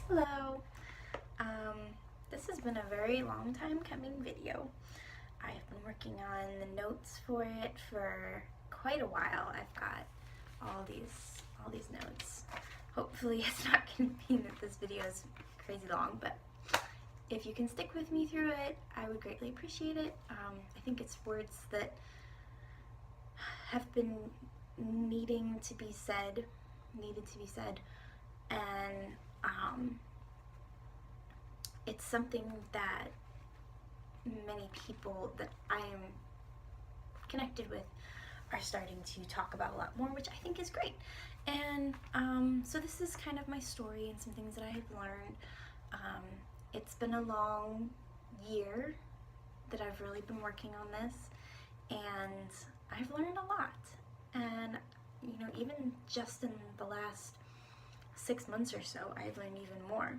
Hello. This has been a very long time coming video. I've been working on the notes for it for quite a while. I've got all these notes. Hopefully it's not going to mean that this video is crazy long, but if you can stick with me through it, I would greatly appreciate it. I think it's words that have been needed to be said, and it's something that many people that I am connected with are starting to talk about a lot more, which I think is great. And so this is kind of my story and some things that I have learned. It's been a long year that I've really been working on this, and I've learned a lot. And you know, even just in the last 6 months or so, I've learned even more,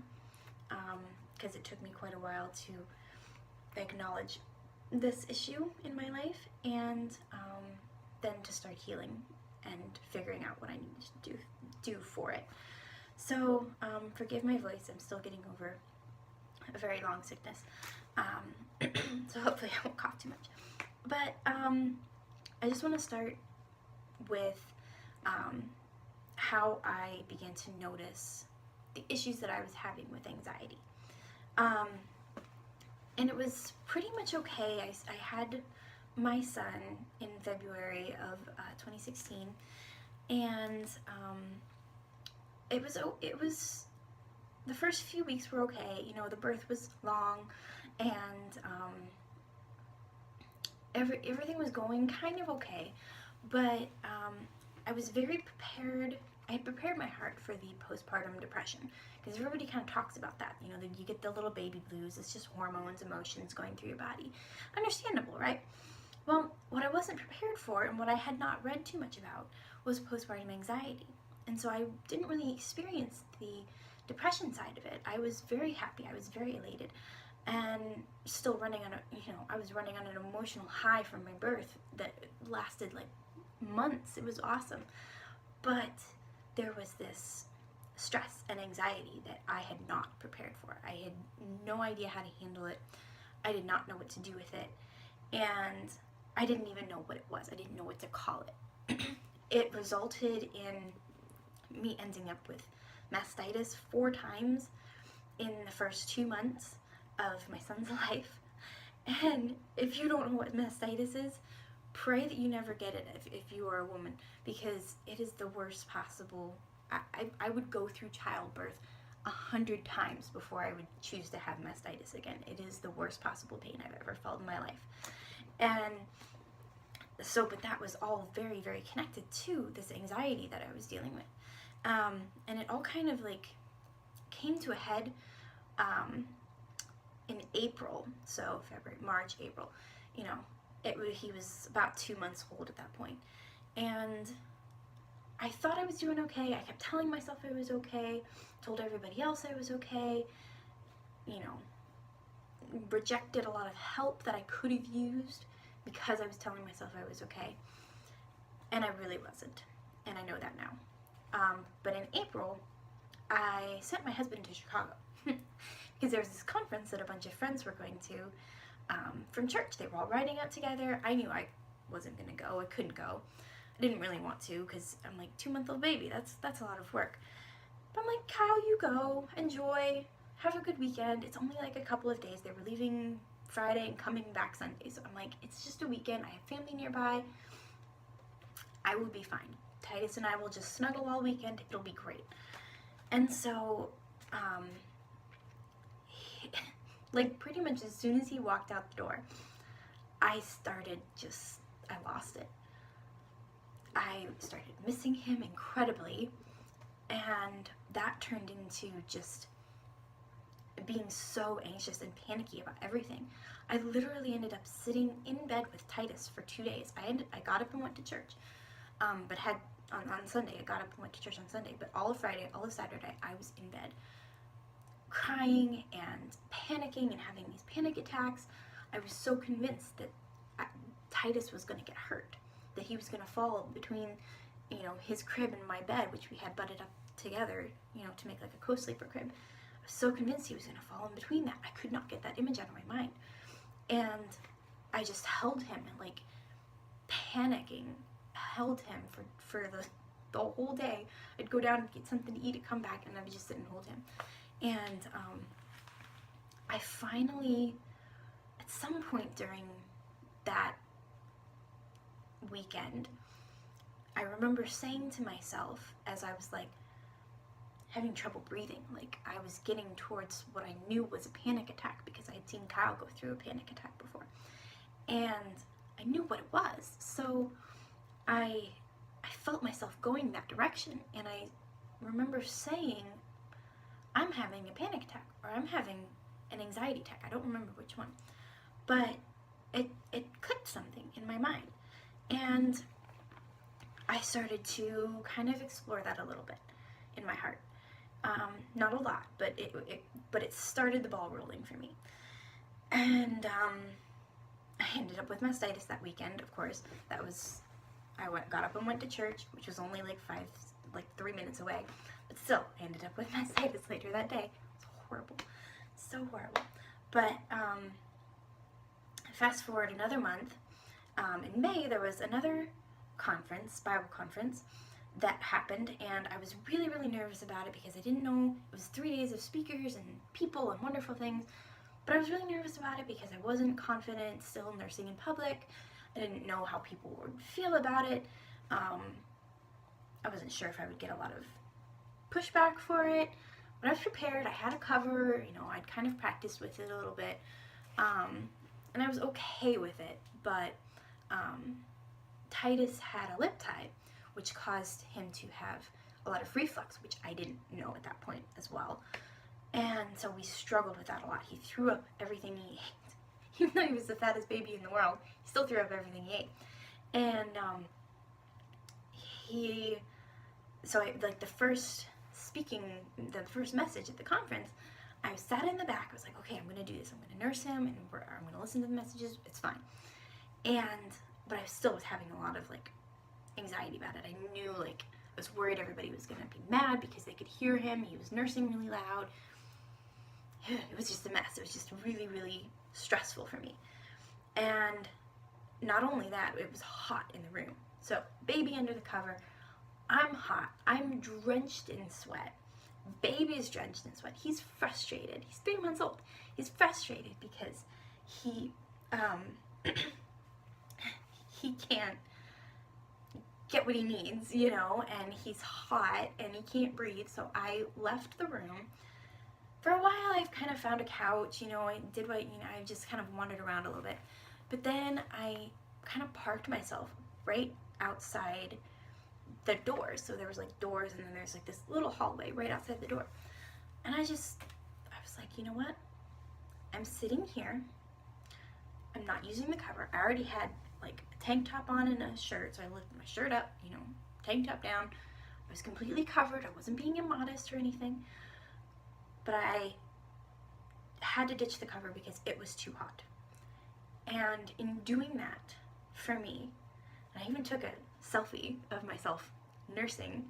because it took me quite a while to acknowledge this issue in my life, and then to start healing and figuring out what I need to do for it. So forgive my voice, I'm still getting over a very long sickness, so hopefully I won't cough too much. But I just want to start with how I began to notice the issues that I was having with anxiety. And it was pretty much okay. I had my son in February of 2016, and it was the first few weeks were okay. You know, the birth was long, and everything was going kind of okay, but I was very prepared. I had prepared my heart for the postpartum depression, because everybody kind of talks about that. You know, that you get the little baby blues. It's just hormones, emotions going through your body. Understandable, right? Well, what I wasn't prepared for, and what I had not read too much about, was postpartum anxiety. And so I didn't really experience the depression side of it. I was very happy. I was very elated, and still running on I was running on an emotional high from my birth that lasted like months. It was awesome. But there was this stress and anxiety that I had not prepared for. I had no idea how to handle it. I did not know what to do with it. And I didn't even know what it was. I didn't know what to call it. It resulted in me ending up with mastitis 4 times in the first 2 months of my son's life. And if you don't know what mastitis is, pray that you never get it if you are a woman, because it is the worst possible. I would go through childbirth 100 times before I would choose to have mastitis again. It is the worst possible pain I've ever felt in my life. And so, but that was all very, very connected to this anxiety that I was dealing with. And it all kind of like came to a head in April. So February, March, April, you know, he was about 2 months old at that point. And I thought I was doing okay. I kept telling myself I was okay, told everybody else I was okay, you know, rejected a lot of help that I could have used because I was telling myself I was okay. And I really wasn't. And I know that now. But in April, I sent my husband to Chicago because there was this conference that a bunch of friends were going to from church. They were all riding out together. I knew I wasn't going to go. I couldn't go. I didn't really want to, because I'm like, 2-month-old baby. That's a lot of work. But I'm like, Kyle, you go. Enjoy. Have a good weekend. It's only like a couple of days. They were leaving Friday and coming back Sunday. So I'm like, it's just a weekend. I have family nearby. I will be fine. Titus and I will just snuggle all weekend. It'll be great. And so, like pretty much as soon as he walked out the door, I lost it. I started missing him incredibly, and that turned into just being so anxious and panicky about everything. I literally ended up sitting in bed with Titus for 2 days. I got up and went to church, but had on Sunday, I got up and went to church on Sunday, but all of Friday, all of Saturday, I was in bed crying and panicking and having these panic attacks. I was so convinced that Titus was going to get hurt, that he was going to fall between, you know, his crib and my bed, which we had butted up together, you know, to make like a co-sleeper crib. was so convinced he was going to fall in between that. I could not get that image out of my mind. And I just held him, and like panicking, held him for the whole day. I'd go down and get something to eat, and come back, and I would just sit and hold him. And I finally, at some point during that weekend, I remember saying to myself, as I was like having trouble breathing, like I was getting towards what I knew was a panic attack, because I had seen Kyle go through a panic attack before, and I knew what it was. So I felt myself going that direction, and I remember saying, I'm having a panic attack, or I'm having an anxiety attack. I don't remember which one, but it clicked something in my mind, and I started to kind of explore that a little bit in my heart. Not a lot, but it started the ball rolling for me. And I ended up with mastitis that weekend. Of course, got up and went to church, which was only like 3 minutes away, but still, I ended up with mastitis later that day. It's horrible, so horrible. But fast forward another month. In May, there was another Bible conference, that happened, and I was really, really nervous about it, because I didn't know, it was 3 days of speakers and people and wonderful things, but I was really nervous about it because I wasn't confident still nursing in public. I didn't know how people would feel about it. I wasn't sure if I would get a lot of pushback for it, but I was prepared. I had a cover, I'd kind of practiced with it a little bit, and I was okay with it, but Titus had a lip tie, which caused him to have a lot of reflux, which I didn't know at that point as well. And so we struggled with that a lot. He threw up everything he ate. Even though he was the fattest baby in the world, he still threw up everything he ate. And the first message at the conference, I sat in the back. I was like, okay, I'm going to do this. I'm going to nurse him, and I'm going to listen to the messages. It's fine. But I still was having a lot of anxiety about it. I knew I was worried everybody was going to be mad because they could hear him. He was nursing really loud. It was just a mess. It was just really, really stressful for me. And not only that, it was hot in the room. So baby under the cover, I'm hot. I'm drenched in sweat. Baby is drenched in sweat. He's frustrated. He's 3 months old. He's frustrated because he can't get what he needs, and he's hot and he can't breathe. So I left the room. For a while, I've kind of found a couch, I did what, I just kind of wandered around a little bit. But then I kind of parked myself right outside the doors. So there was doors, and then there's this little hallway right outside the door. And I was like, you know what? I'm sitting here. I'm not using the cover. I already had a tank top on and a shirt, so I lifted my shirt up, tank top down. I was completely covered. I wasn't being immodest or anything, but I had to ditch the cover because it was too hot. And in doing that, for me, and I even took a selfie of myself nursing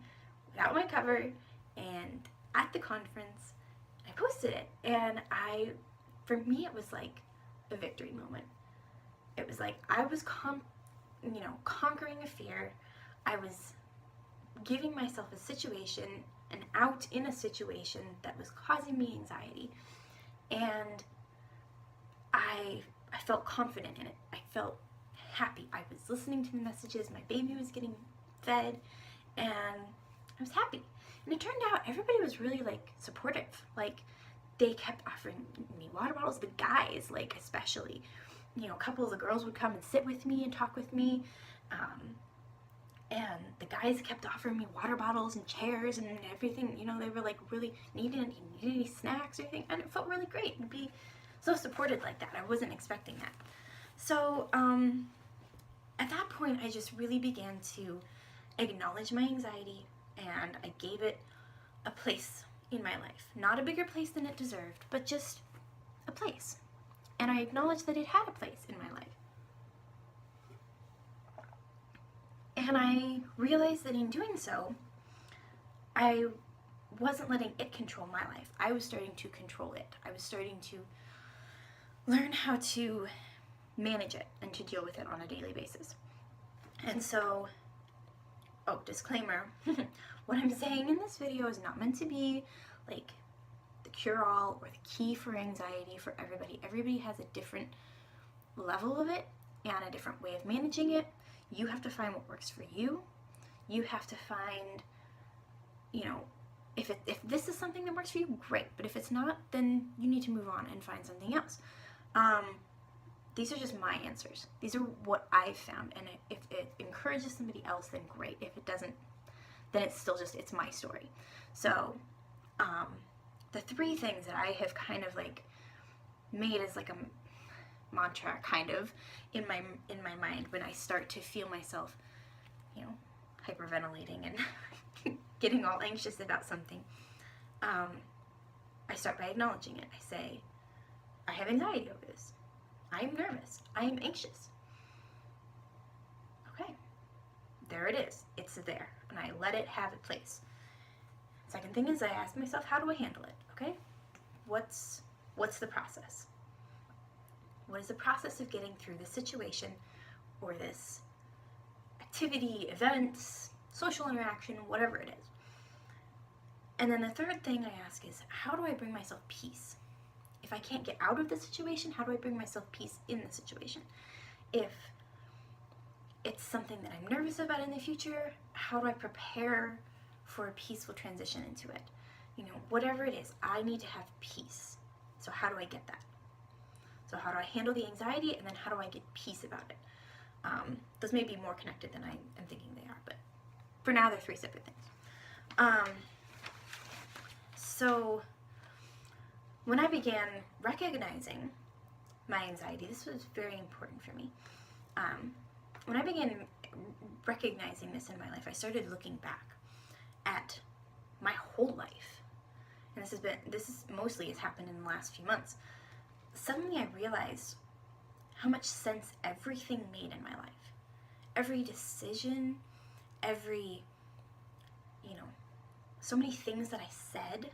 without my cover and at the conference. I posted it, and for me, it was like a victory moment. It was like I was conquering a fear. I was giving myself a situation, an out in a situation that was causing me anxiety, and I felt confident in it. I felt happy. I was listening to the messages. My baby was getting fed, and I was happy. And it turned out everybody was really supportive. They kept offering me water bottles. The guys, especially, a couple of the girls would come and sit with me and talk with me. And the guys kept offering me water bottles and chairs and everything. They were really needed any snacks or anything. And it felt really great to be so supported like that. I wasn't expecting that. So at that point, I just really began to acknowledge my anxiety, and I gave it a place in my life. Not a bigger place than it deserved, but just a place. And I acknowledged that it had a place in my life. And I realized that in doing so, I wasn't letting it control my life. I was starting to control it. I was starting to learn how to manage it and to deal with it on a daily basis. And so, oh, disclaimer, what I'm saying in this video is not meant to be like the cure-all or the key for anxiety for everybody. Everybody has a different level of it and a different way of managing it. You have to find what works for you. You have to find, you know, if this is something that works for you, great. But if it's not, then you need to move on and find something else. These are just my answers. These are what I've found. And if it encourages somebody else, then great. If it doesn't, then it's still just, it's my story. So, the 3 things that I have kind of like made as like a mantra kind of in my mind when I start to feel myself, you know, hyperventilating and getting all anxious about something, I start by acknowledging it. I say, I have anxiety over this. I am nervous. I am anxious. Okay, there it is. It's there, and I let it have its place. Second thing is I ask myself, how do I handle it? Okay, what's the process? What is the process of getting through this situation or this activity, events, social interaction, whatever it is? And then the third thing I ask is, how do I bring myself peace? If I can't get out of the situation, how do I bring myself peace in the situation? If it's something that I'm nervous about in the future, how do I prepare for a peaceful transition into it? You know, whatever it is, I need to have peace. So how do I get that? So how do I handle the anxiety, and then how do I get peace about it? Those may be more connected than I am thinking they are, but for now they're 3 separate things. So when I began recognizing my anxiety, this was very important for me. When I began recognizing this in my life, I started looking back at my whole life. And this is mostly has happened in the last few months. Suddenly I realized how much sense everything made in my life. Every decision, so many things that I said.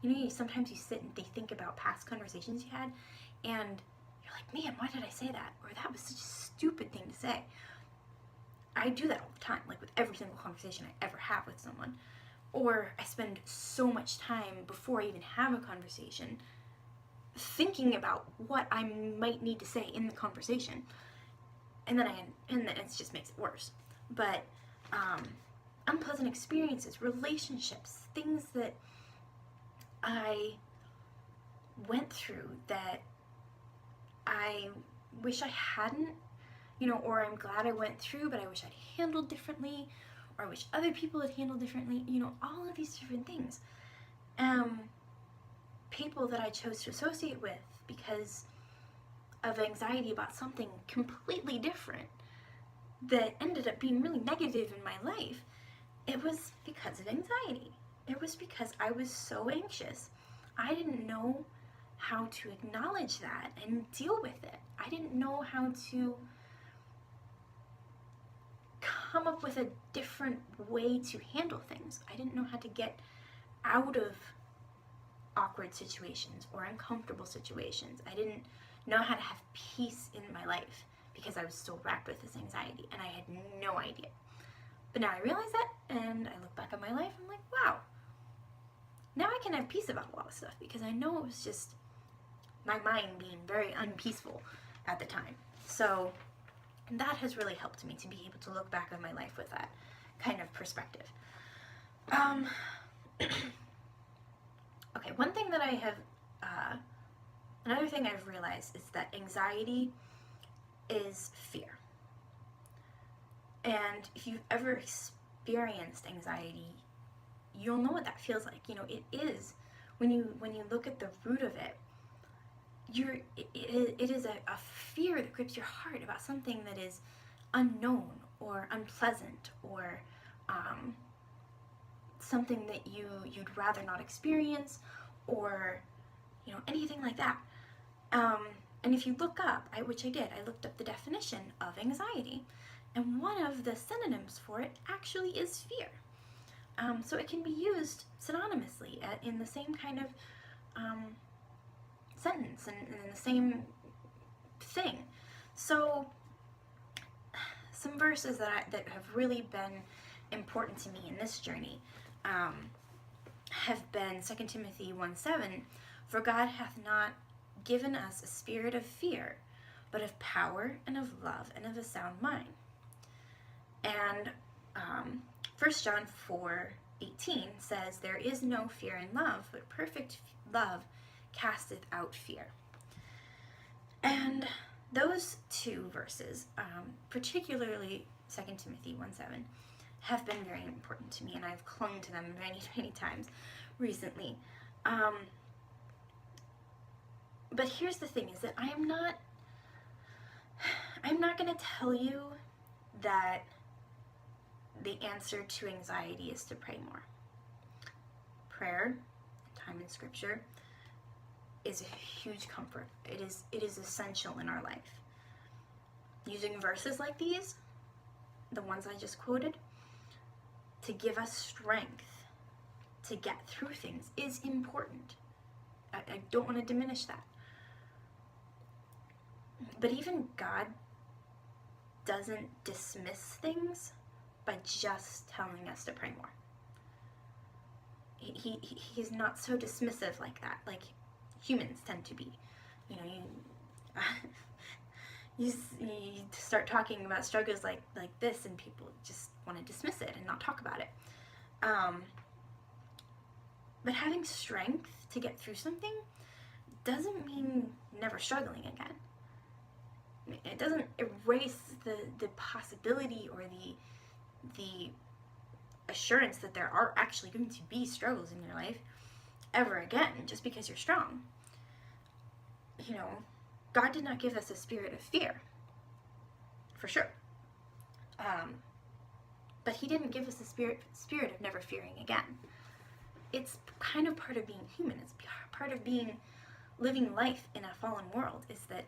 You know, sometimes you sit and think about past conversations you had, and you're like, man, why did I say that? Or that was such a stupid thing to say. I do that all the time, like with every single conversation I ever have with someone. Or I spend so much time before I even have a conversation thinking about what I might need to say in the conversation, and then it just makes it worse. But unpleasant experiences, relationships, things that I went through that I wish I hadn't, or I'm glad I went through, but I wish I'd handled differently, or I wish other people had handled differently, all of these different things. People that I chose to associate with because of anxiety about something completely different that ended up being really negative in my life, it was because of anxiety. It was because I was so anxious. I didn't know how to acknowledge that and deal with it. I didn't know how to come up with a different way to handle things. I didn't know how to get out of awkward situations or uncomfortable situations. I didn't know how to have peace in my life because I was so wrapped with this anxiety, and I had no idea. But now I realize that, and I look back at my life, and I'm like, wow, now I can have peace about a lot of stuff because I know it was just my mind being very unpeaceful at the time. So that has really helped me to be able to look back on my life with that kind of perspective. Okay, one thing that I have, another thing I've realized is that anxiety is fear. And if you've ever experienced anxiety, you'll know what that feels like. It is, when you look at the root of it, it is a fear that grips your heart about something that is unknown or unpleasant, or something that you'd rather not experience, or anything like that. And if you look up, which I did, I looked up the definition of anxiety, and one of the synonyms for it actually is fear. So it can be used synonymously in the same kind of sentence and in the same thing. So some verses that have really been important to me in this journey have been 2 Timothy 1:7, "For God hath not given us a spirit of fear, but of power and of love and of a sound mind." And 1 John 4:18 says, "There is no fear in love, but perfect love casteth out fear." And those two verses, particularly 2 Timothy 1:7, have been very important to me, and I've clung to them many, many times recently. But here's the thing, is that I'm not going to tell you that the answer to anxiety is to pray more. Prayer, time in Scripture, is a huge comfort. It is essential in our life. Using verses like these, the ones I just quoted, to give us strength to get through things is important. I don't want to diminish that. But even God doesn't dismiss things by just telling us to pray more. He's not so dismissive like that, like humans tend to be. You start talking about struggles like this, and people just want to dismiss it and not talk about it. But having strength to get through something doesn't mean never struggling again. It doesn't erase the possibility or the assurance that there are actually going to be struggles in your life ever again just because you're strong. God did not give us a spirit of fear, for sure. But he didn't give us a spirit of never fearing again. It's kind of part of being human. It's part of living life in a fallen world, is that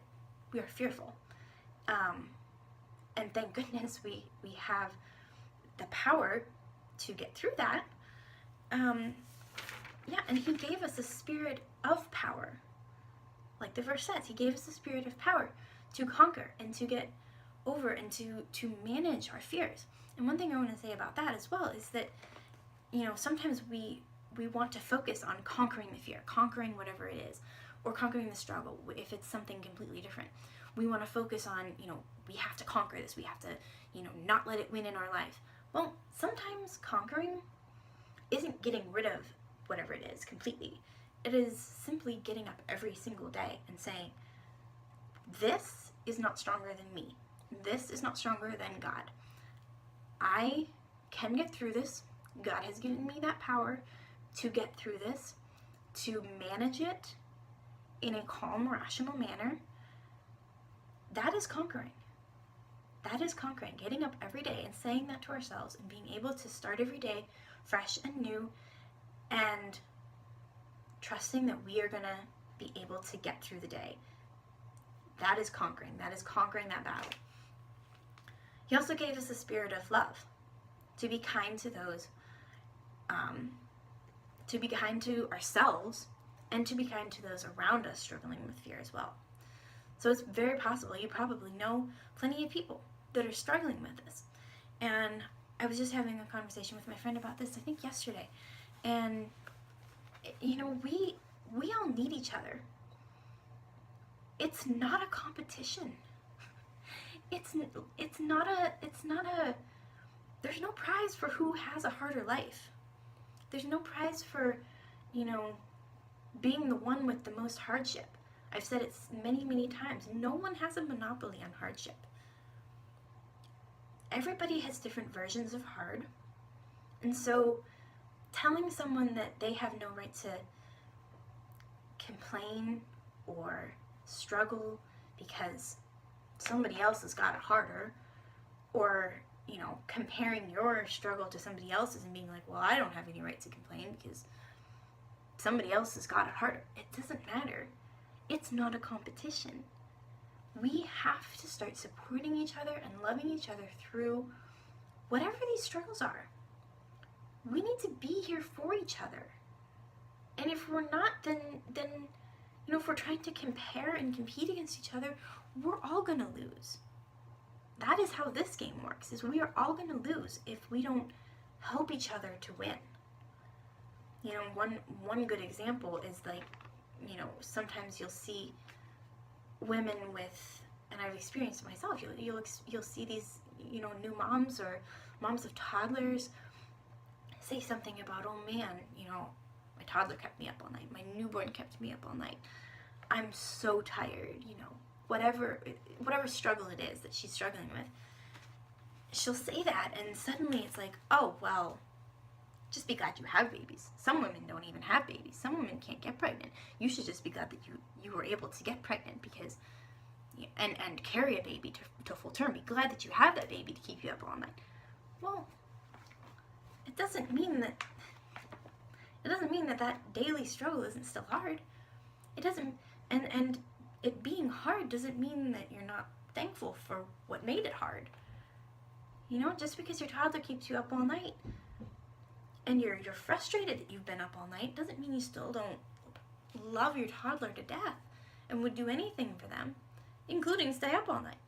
we are fearful. And thank goodness we have the power to get through that. And he gave us a spirit of power. Like the verse says, he gave us a spirit of power to conquer and to get over and to manage our fears. And one thing I want to say about that as well is that, sometimes we want to focus on conquering the fear, conquering whatever it is, or conquering the struggle if it's something completely different. We want to focus on, we have to conquer this. We have to, not let it win in our life. Well, sometimes conquering isn't getting rid of whatever it is completely. It is simply getting up every single day and saying, this is not stronger than me. This is not stronger than God. I can get through this. God has given me that power to get through this, to manage it in a calm, rational manner. That is conquering. That is conquering. Getting up every day and saying that to ourselves and being able to start every day fresh and new and trusting that we are going to be able to get through the day. That is conquering. That is conquering that battle. He also gave us a spirit of love, to be kind to those, to be kind to ourselves, and to be kind to those around us struggling with fear as well. So it's very possible you probably know plenty of people that are struggling with this. And I was just having a conversation with my friend about this, I think yesterday. And, we all need each other. It's not a competition. It's not a, there's no prize for who has a harder life. There's no prize for, being the one with the most hardship. I've said it many, many times. No one has a monopoly on hardship. Everybody has different versions of hard. And so telling someone that they have no right to complain or struggle because somebody else has got it harder, or, comparing your struggle to somebody else's and being like, well, I don't have any right to complain because somebody else has got it harder. It doesn't matter. It's not a competition. We have to start supporting each other and loving each other through whatever these struggles are. we need to be here for each other. And if we're not, then if we're trying to compare and compete against each other, we're all going to lose. That is how this game works, is we are all going to lose if we don't help each other to win. One good example is like, sometimes you'll see women with, and I've experienced it myself, you'll see these, new moms or moms of toddlers say something about, oh man, my toddler kept me up all night, my newborn kept me up all night, I'm so tired, whatever struggle it is that she's struggling with, she'll say that, and suddenly it's like, oh, well, just be glad you have babies. Some women don't even have babies. Some women can't get pregnant. You should just be glad that you were able to get pregnant because, and carry a baby to full term. Be glad that you have that baby to keep you up all night. Well, it doesn't mean that that daily struggle isn't still hard. It doesn't, and it being hard doesn't mean that you're not thankful for what made it hard. Just because your toddler keeps you up all night and you're frustrated that you've been up all night doesn't mean you still don't love your toddler to death and would do anything for them, including stay up all night.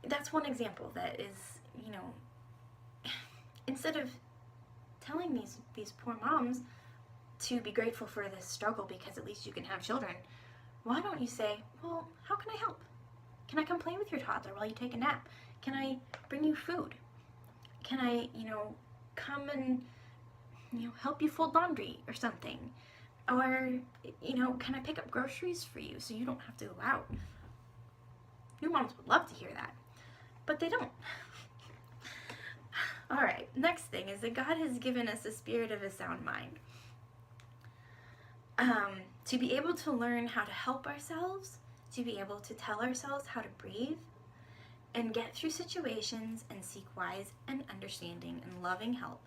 That's one example that is, instead of telling these poor moms to be grateful for this struggle because at least you can have children, why don't you say, well, how can I help? Can I come play with your toddler while you take a nap? Can I bring you food? Can I, come and, help you fold laundry or something? Or, can I pick up groceries for you so you don't have to go out? New moms would love to hear that, but they don't. All right, next thing is that God has given us a spirit of a sound mind. To be able to learn how to help ourselves, to be able to tell ourselves how to breathe, and get through situations and seek wise and understanding and loving help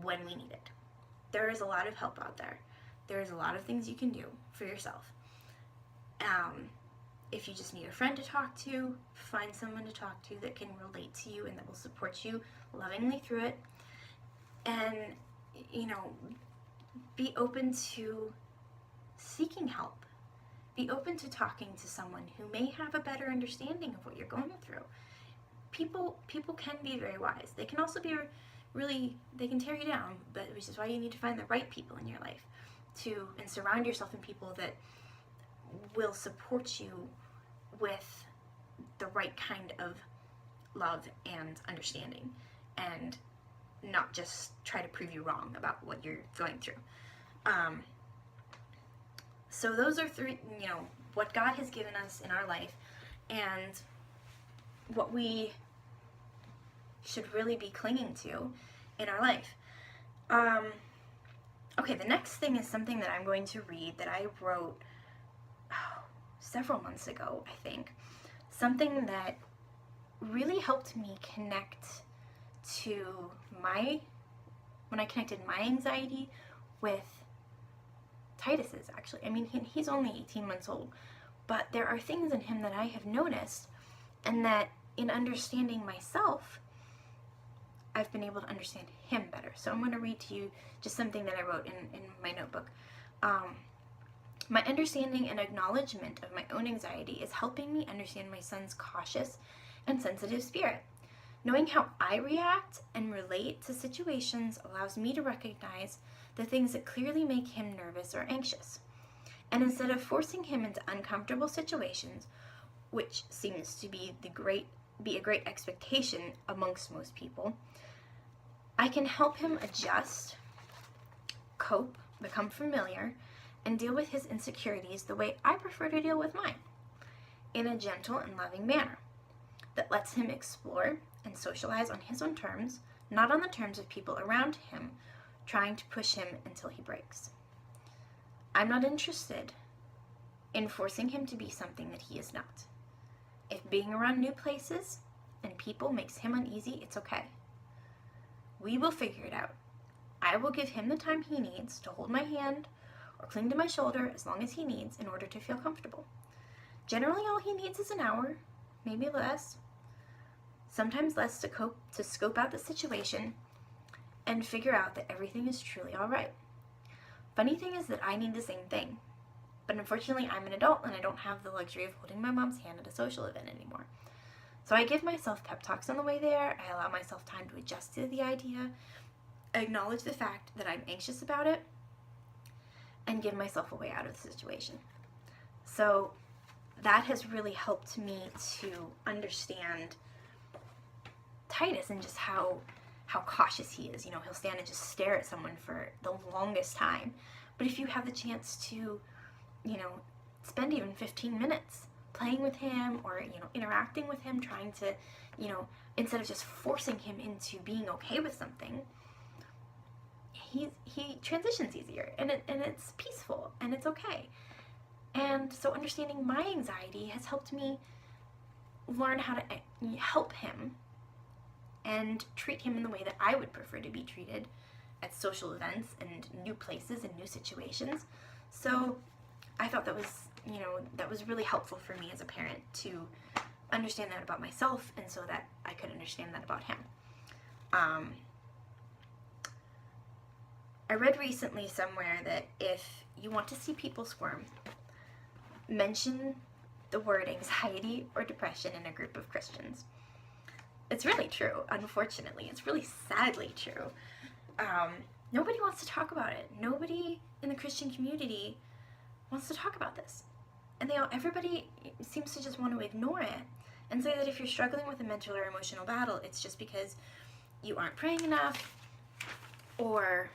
when we need it. There is a lot of help out there. There is a lot of things you can do for yourself. If you just need a friend to talk to, find someone to talk to that can relate to you and that will support you lovingly through it. And, be open to seeking help. Be open to talking to someone who may have a better understanding of what you're going through. People can be very wise. They can also be they can tear you down, but which is why you need to find the right people in your life and surround yourself in people that will support you with the right kind of love and understanding, and not just try to prove you wrong about what you're going through. So those are three, what God has given us in our life and what we should really be clinging to in our life. Okay, the next thing is something that I'm going to read that I wrote several months ago, I think. Something that really helped me connect to when I connected my anxiety with Titus's, actually. I mean, he's only 18 months old, but there are things in him that I have noticed, and that in understanding myself, I've been able to understand him better. So I'm going to read to you just something that I wrote in my notebook. My understanding and acknowledgement of my own anxiety is helping me understand my son's cautious and sensitive spirit. Knowing how I react and relate to situations allows me to recognize the things that clearly make him nervous or anxious. And instead of forcing him into uncomfortable situations, which seems to be a great expectation amongst most people, I can help him adjust, cope, become familiar, and deal with his insecurities the way I prefer to deal with mine, in a gentle and loving manner that lets him explore and socialize on his own terms, not on the terms of people around him trying to push him until he breaks. I'm not interested in forcing him to be something that he is not. If being around new places and people makes him uneasy, it's okay. We will figure it out. I will give him the time he needs to hold my hand or cling to my shoulder as long as he needs in order to feel comfortable. Generally, all he needs is an hour, maybe less, sometimes less, to scope out the situation and figure out that everything is truly all right. Funny thing is that I need the same thing. But unfortunately, I'm an adult and I don't have the luxury of holding my mom's hand at a social event anymore. So I give myself pep talks on the way there. I allow myself time to adjust to the idea, acknowledge the fact that I'm anxious about it, and give myself a way out of the situation. So that has really helped me to understand Titus and just how cautious he is. You know, he'll stand and just stare at someone for the longest time. But if you have the chance to, you know, spend even 15 minutes playing with him or, you know, interacting with him, trying to, you know, instead of just forcing him into being okay with something, he transitions easier, and it's peaceful and it's okay. And so understanding my anxiety has helped me learn how to help him and treat him in the way that I would prefer to be treated at social events and new places and new situations. So I thought that was really helpful for me as a parent to understand that about myself, and so that I could understand that about him. I read recently somewhere that if you want to see people squirm, mention the word anxiety or depression in a group of Christians. It's really true, unfortunately. It's really sadly true. Nobody wants to talk about it. Nobody in the Christian community wants to talk about this. And everybody seems to just want to ignore it and say that if you're struggling with a mental or emotional battle, it's just because you aren't praying enough, or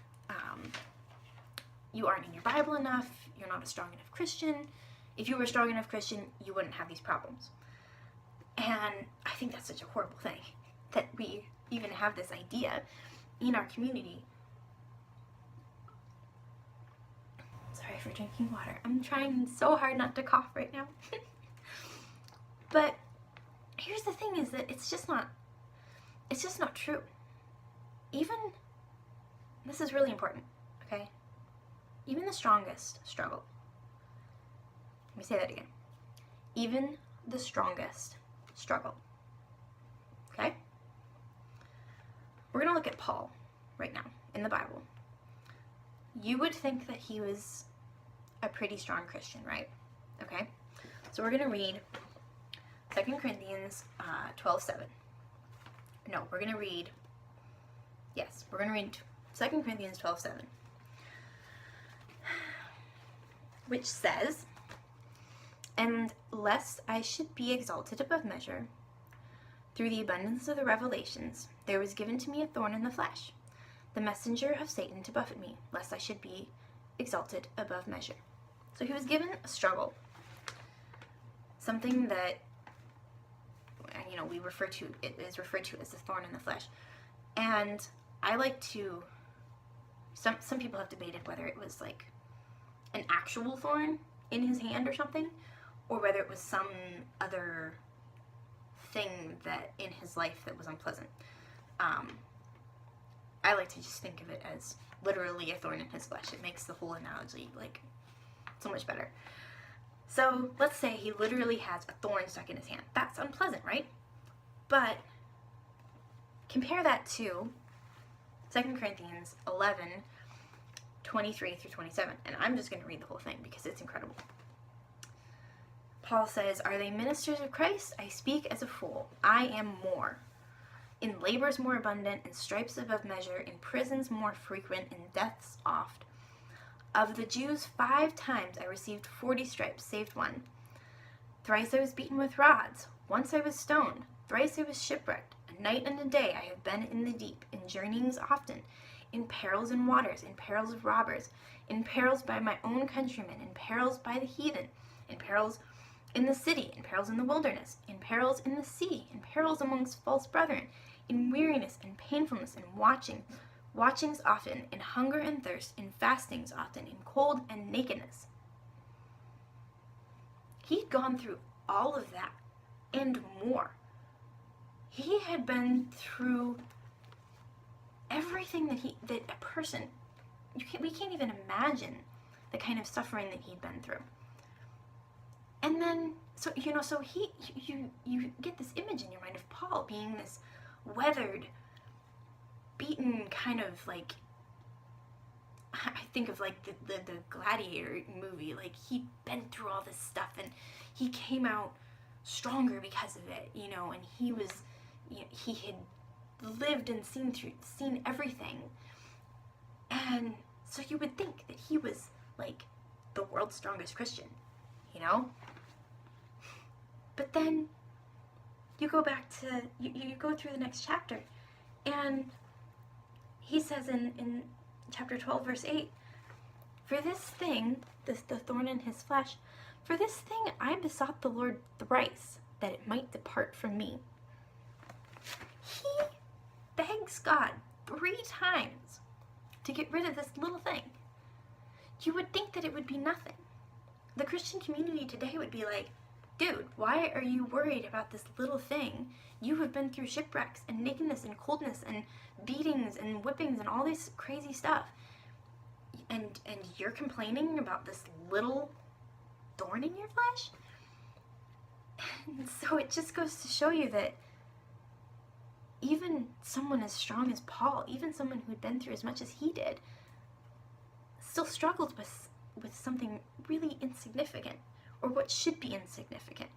you aren't in your Bible enough, you're not a strong enough Christian. If you were a strong enough Christian, you wouldn't have these problems. And I think that's such a horrible thing, that we even have this idea in our community. Sorry for drinking water. I'm trying so hard not to cough right now. But here's the thing, is that it's just not true. Even, this is really important, okay? Even the strongest struggle. Let me say that again. Even the strongest struggle. Okay? We're going to look at Paul right now in the Bible. You would think that he was a pretty strong Christian, right? Okay? So we're going to read 2 Corinthians 12:7. No, we're going to read 2 Corinthians 12:7. Which says, "And lest I should be exalted above measure, through the abundance of the revelations, there was given to me a thorn in the flesh, the messenger of Satan to buffet me, lest I should be exalted above measure." So he was given a struggle, something that, you know, it is referred to as a thorn in the flesh. And I like to, some people have debated whether it was like an actual thorn in his hand or something, or whether it was some other thing that in his life that was unpleasant. I like to just think of it as literally a thorn in his flesh. It makes the whole analogy like so much better. So let's say he literally has a thorn stuck in his hand. That's unpleasant, right? But compare that to 2 Corinthians 11:23-27. And I'm just going to read the whole thing because it's incredible. Paul says, "Are they ministers of Christ? I speak as a fool. I am more. In labors more abundant, in stripes above measure, in prisons more frequent, in deaths oft. Of the Jews 5 times I received 40 stripes, saved 1. Thrice I was beaten with rods. Once I was stoned. Thrice I was shipwrecked. A night and a day I have been in the deep, in journeyings often, in perils in waters, in perils of robbers, in perils by my own countrymen, in perils by the heathen, in perils in the city, in perils in the wilderness, in perils in the sea, in perils amongst false brethren, in weariness and painfulness, in watchings often, in hunger and thirst, in fastings often, in cold and nakedness." He'd gone through all of that and more. He had been through everything that a person, we can't even imagine the kind of suffering that he'd been through. And then, so you get this image in your mind of Paul being this weathered, beaten, kind of like, I think of like the Gladiator movie. Like, he'd been through all this stuff and he came out stronger because of it, you know, and he was, you know, he had lived and seen everything. And so you would think that he was like the world's strongest Christian, you know? But then you go back to, you go through the next chapter, and he says in chapter 12, verse 8, "For this thing," the thorn in his flesh, "for this thing I besought the Lord thrice, that it might depart from me." He begs God 3 times to get rid of this little thing. You would think that it would be nothing. The Christian community today would be like, dude, why are you worried about this little thing? You have been through shipwrecks and nakedness and coldness and beatings and whippings and all this crazy stuff. And you're complaining about this little thorn in your flesh? And so it just goes to show you that even someone as strong as Paul, even someone who'd been through as much as he did, still struggled with something really insignificant, or what should be insignificant.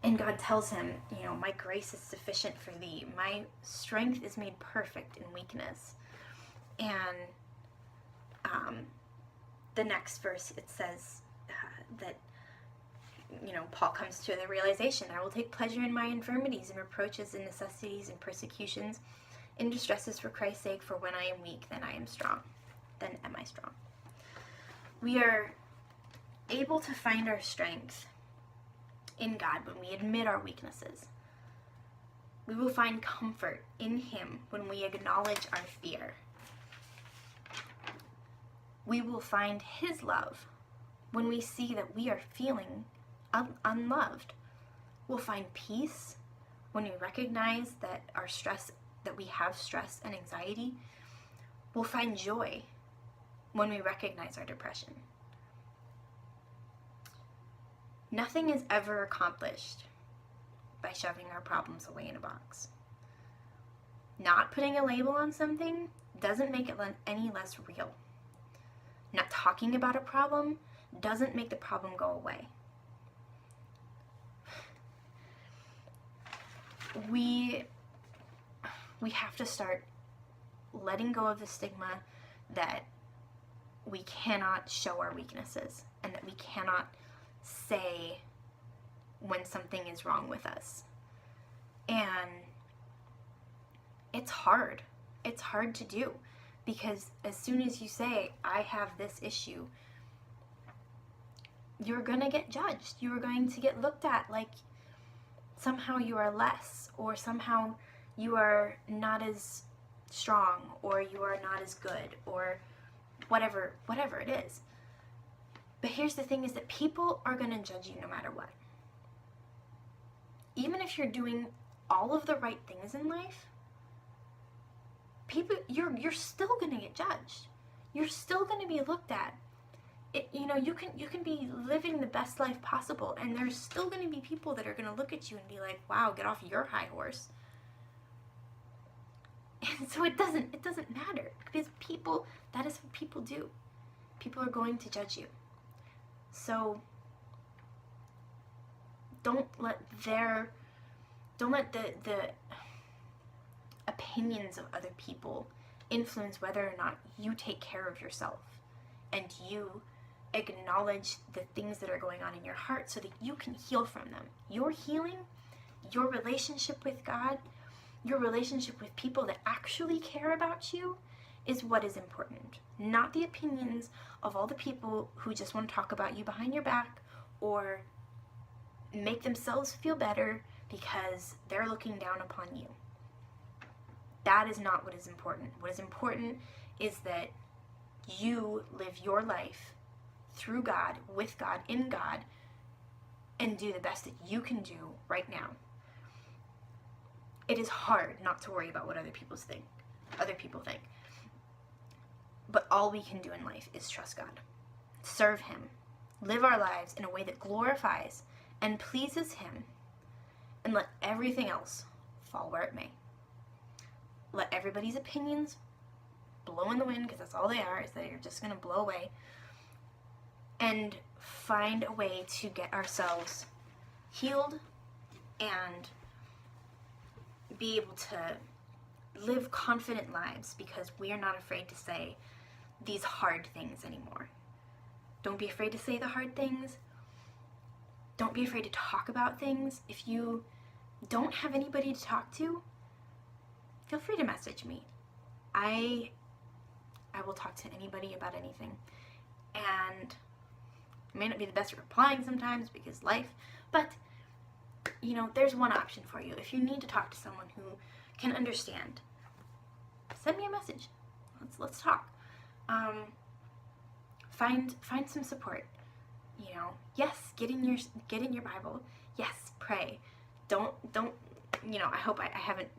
And God tells him, you know, "My grace is sufficient for thee. My strength is made perfect in weakness." And the next verse, it says that, you know, Paul comes to the realization, "I will take pleasure in my infirmities and reproaches and necessities and persecutions, in distresses for Christ's sake, for when I am weak, then I am strong. Then am I strong." We are able to find our strength in God when we admit our weaknesses. We will find comfort in Him when we acknowledge our fear. We will find His love when we see that we are feeling unloved. We'll find peace when we recognize that we have stress and anxiety. We'll find joy when we recognize our depression. Nothing is ever accomplished by shoving our problems away in a box. Not putting a label on something doesn't make it any less real. Not talking about a problem doesn't make the problem go away. We have to start letting go of the stigma that we cannot show our weaknesses and that we cannot say when something is wrong with us. And it's hard. It's hard to do, because as soon as you say, "I have this issue," you're going to get judged. You are going to get looked at like somehow you are less, or somehow you are not as strong, or you are not as good, or whatever it is. But here's the thing, is that people are going to judge you no matter what. Even if you're doing all of the right things in life, you're still going to get judged. You're still going to be looked at. You can be living the best life possible, and there's still going to be people that are going to look at you and be like, "Wow, get off your high horse." And so it doesn't matter, because that is what people do. People are going to judge you. So don't let the opinions of other people influence whether or not you take care of yourself and you acknowledge the things that are going on in your heart so that you can heal from them. Your healing, your relationship with God, your relationship with people that actually care about you is what is important. Not the opinions of all the people who just want to talk about you behind your back or make themselves feel better because they're looking down upon you. That is not what is important. What is important is that you live your life through God, with God, in God, and do the best that you can do right now. It is hard not to worry about what other people think. But all we can do in life is trust God, serve Him, live our lives in a way that glorifies and pleases Him, and let everything else fall where it may. let everybody's opinions blow in the wind, because that's all they are, is they're just going to blow away, and find a way to get ourselves healed and be able to live confident lives, because we are not afraid to say these hard things anymore. Don't be afraid to say the hard things. Don't be afraid to talk about things. If you don't have anybody to talk to, feel free to message me. I will talk to anybody about anything. And I may not be the best at replying sometimes because life, but you know, there's one option for you. If you need to talk to someone who can understand, send me a message. Let's talk. Find some support. You know, yes, get in your Bible. Yes, pray. Don't. You know, I hope I haven't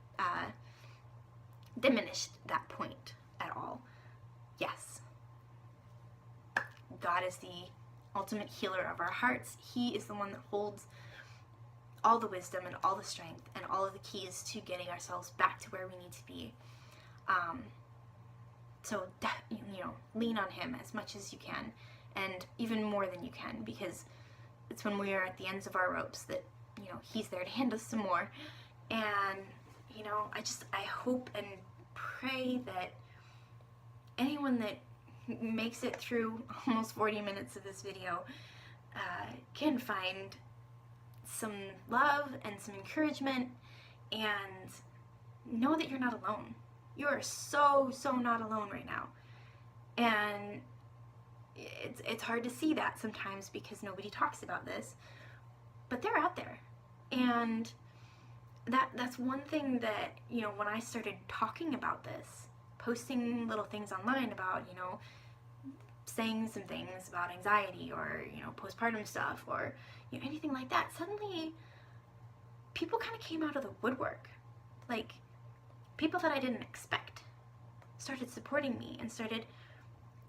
diminished that point at all. Yes, God is the ultimate healer of our hearts. He is the one that holds all the wisdom and all the strength and all of the keys to getting ourselves back to where we need to be. So, you know, lean on Him as much as you can, and even more than you can, because it's when we are at the ends of our ropes that, you know, He's there to hand us some more. And, you know, I hope and pray that anyone that makes it through almost 40 minutes of this video can find some love and some encouragement, and know that you're not alone. You are so not alone right now. And it's hard to see that sometimes because nobody talks about this, but they're out there. And that's one thing that, you know, when I started talking about this, posting little things online about, you know, saying some things about anxiety or, you know, postpartum stuff or, you know, anything like that, suddenly people kind of came out of the woodwork. Like, people that I didn't expect started supporting me and started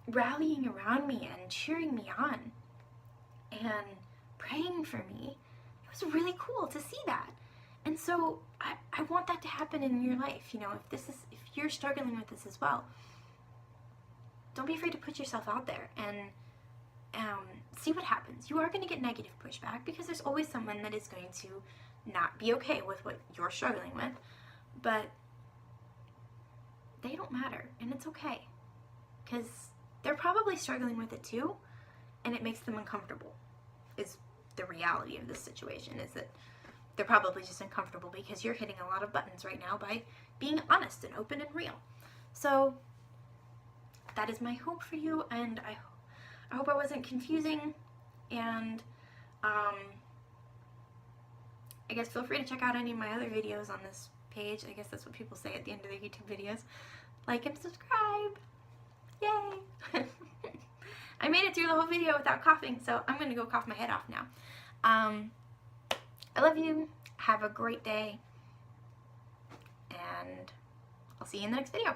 rallying around me and cheering me on and praying for me. It was really cool to see that. And so I want that to happen in your life. You know, if you're struggling with this as well, don't be afraid to put yourself out there and see what happens. You are going to get negative pushback because there's always someone that is going to not be okay with what you're struggling with, but they don't matter, and it's okay, because they're probably struggling with it too, and it makes them uncomfortable, is the reality of this situation, is that they're probably just uncomfortable because you're hitting a lot of buttons right now by being honest and open and real. So that is my hope for you, and I hope I wasn't confusing, and I guess feel free to check out any of my other videos on this page. I guess that's what people say at the end of their YouTube videos. Like and subscribe. Yay! I made it through the whole video without coughing, so I'm going to go cough my head off now. I love you. Have a great day. And I'll see you in the next video.